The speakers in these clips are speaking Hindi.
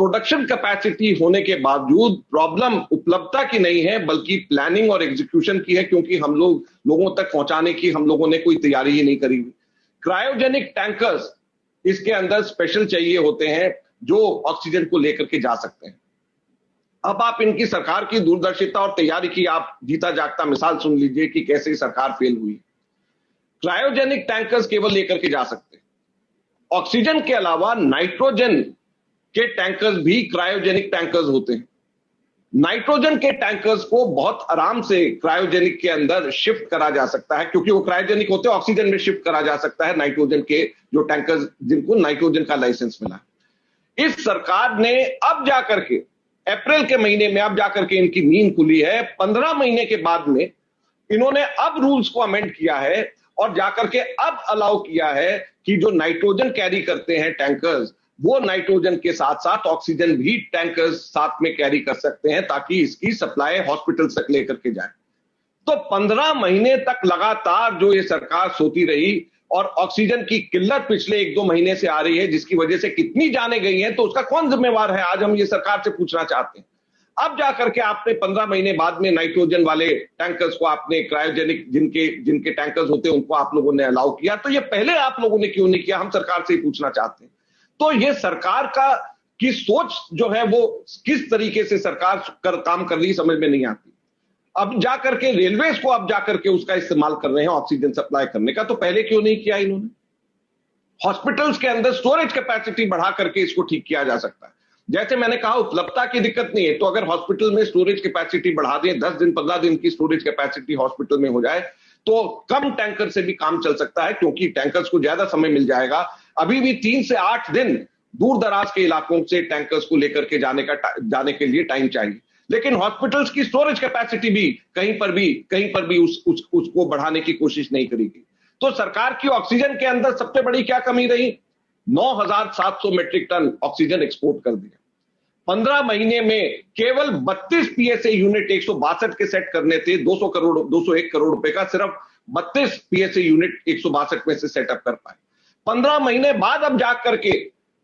प्रोडक्शन कैपेसिटी होने के बावजूद प्रॉब्लम उपलब्धता की नहीं है बल्कि प्लानिंग और एग्जीक्यूशन की है, क्योंकि हम लोगों तक पहुंचाने की हम लोगों ने कोई तैयारी ही नहीं करी हुई। क्रायोजेनिक टैंकर्स इसके अंदर स्पेशल चाहिए होते हैं जो ऑक्सीजन को लेकर के जा सकते हैं। अब आप इनकी सरकार की दूरदर्शिता और तैयारी की आप जीता जागता मिसाल सुन लीजिए कि कैसे सरकार फेल हुई। क्रायोजेनिक टैंकर्स केवल लेकर के जा सकते हैं, ऑक्सीजन के अलावा नाइट्रोजन के टैंकर्स भी क्रायोजेनिक टैंकर्स होते हैं। नाइट्रोजन के टैंकर्स को बहुत आराम से क्रायोजेनिक के अंदर शिफ्ट करा जा सकता है, क्योंकि वो क्रायोजेनिक होते हैं, ऑक्सीजन में शिफ्ट करा जा सकता है नाइट्रोजन के जो टैंकर्स जिनको नाइट्रोजन का लाइसेंस मिला। इस सरकार ने अब जाकर के अप्रैल के महीने में अब जाकर के इनकी नींद खुली है। 15 महीने के बाद में इन्होंने अब रूल्स को अमेंड किया है और जाकर के अब अलाउ किया है कि जो नाइट्रोजन कैरी करते हैं टैंकर्स, वो नाइट्रोजन के साथ साथ ऑक्सीजन भी टैंकर्स साथ में कैरी कर सकते हैं ताकि इसकी सप्लाई हॉस्पिटल तक लेकर के जाए। तो 15 महीने तक लगातार जो ये सरकार सोती रही और ऑक्सीजन की किल्लत पिछले 1-2 महीने से आ रही है, जिसकी वजह से कितनी जाने गई हैं, तो उसका कौन जिम्मेवार है, आज हम ये सरकार से पूछना चाहते हैं। अब जाकर के आपने 15 महीने बाद में नाइट्रोजन वाले टैंकर्स को आपने क्रायोजेनिक जिनके टैंकर्स होते हैं उनको आप लोगों ने अलाउ किया, तो ये पहले आप लोगों ने क्यों नहीं किया, हम सरकार से ही पूछना चाहते हैं। तो ये सरकार की सोच जो है वो किस तरीके से सरकार काम कर रही समझ में नहीं आती। अब जाकर के रेलवेज को अब जाकर के उसका इस्तेमाल कर रहे हैं ऑक्सीजन सप्लाई करने का, तो पहले क्यों नहीं किया इन्होंने। हॉस्पिटल्स के अंदर स्टोरेज कैपेसिटी बढ़ा करके इसको ठीक किया जा सकता है। जैसे मैंने कहा उपलब्धता की दिक्कत नहीं है, तो अगर हॉस्पिटल में स्टोरेज कैपेसिटी बढ़ा दें, 10 दिन 15 दिन की स्टोरेज कैपेसिटी हॉस्पिटल में हो जाए, तो कम टैंकर से भी काम चल सकता है, क्योंकि टैंकर्स को ज्यादा समय मिल जाएगा। अभी भी 3 से 8 दिन दूर दराज के इलाकों से टैंकर्स को लेकर के जाने के लिए टाइम चाहिए, लेकिन हॉस्पिटल्स की स्टोरेज कैपेसिटी भी कहीं पर भी उसको बढ़ाने की कोशिश नहीं करेगी। तो सरकार की ऑक्सीजन के अंदर सबसे बड़ी क्या कमी रही, 9,700 मेट्रिक टन ऑक्सीजन एक्सपोर्ट कर दिया। 15 महीने में केवल 32 पीएसए यूनिट 162 के सेट करने थे, 201 करोड़ रुपए का, सिर्फ 32 पीएसए यूनिट 162 में से सेटअप कर पाए। 15 महीने बाद अब जाकर के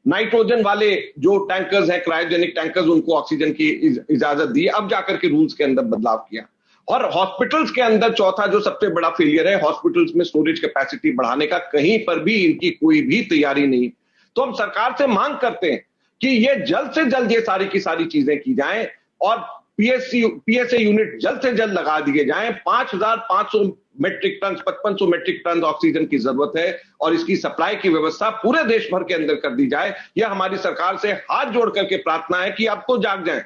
नाइट्रोजन वाले जो टैंकर्स हैं, क्रायोजेनिक टैंकर्स, उनको ऑक्सीजन की इजाजत दी, अब जाकर के रूल्स के अंदर बदलाव किया। और हॉस्पिटल्स के अंदर चौथा जो सबसे बड़ा फेलियर है, हॉस्पिटल्स में स्टोरेज कैपेसिटी बढ़ाने का कहीं पर भी इनकी कोई भी तैयारी नहीं। तो हम सरकार से मांग करते हैं कि ये जल्द से जल्द ये सारी की सारी चीजें की जाएं और पीएसए यूनिट जल्द से जल्द लगा दिए जाएं। 5,500 metric ton 5500 metric ton oxygen की जरूरत है और इसकी सप्लाई की व्यवस्था पूरे देश भर के अंदर कर दी जाए। यह हमारी सरकार से हाथ जोड़ करके प्रार्थना है कि अब तो जाग जाएं।